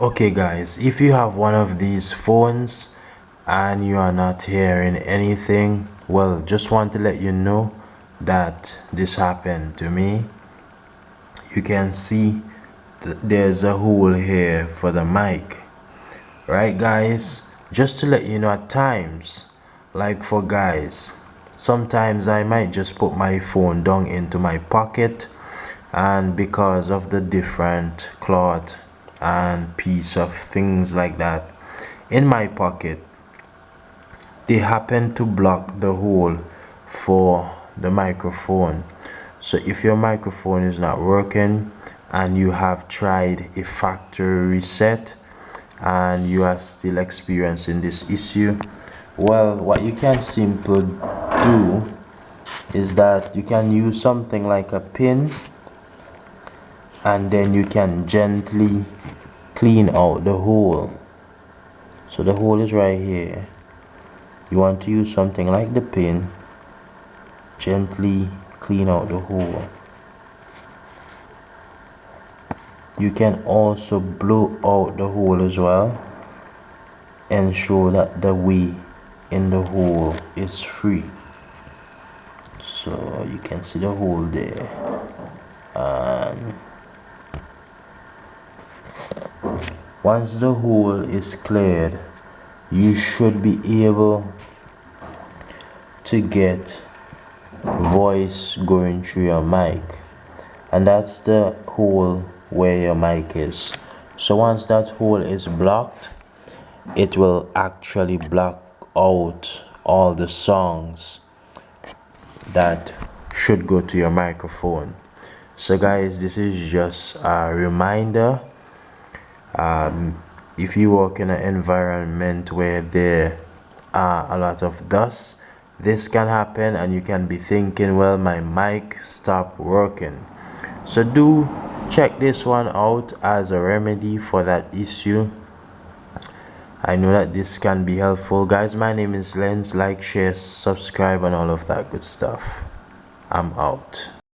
Okay guys, if you have one of these phones and you are not hearing anything, well, just want to let you know that this happened to me. You can see there's a hole here for the mic, right guys? Just to let you know, at times, like for guys, sometimes I might just put my phone down into my pocket, and because of the different cloth and piece of things like that in my pocket, they happen to block the hole for the microphone. So if your microphone is not working and you have tried a factory reset and you are still experiencing this issue, well, what you can simply do is that you can use something like a pin, and then you can gently clean out the hole. So the hole is right here. You want to use something like the pin, gently clean out the hole. You can also blow out the hole as well, ensure that the way in the hole is free. So you can see the hole there, and once the hole is cleared, you should be able to get voice going through your mic, and that's the hole where your mic is. So once that hole is blocked, it will actually block out all the songs that should go to your microphone. So guys, this is just a reminder. If you work in an environment where there are a lot of dust, this can happen and you can be thinking, well, my mic stopped working. So do check this one out as a remedy for that issue. I know that this can be helpful. Guys, my name is Lens. Like, share, subscribe, and all of that good stuff. I'm out.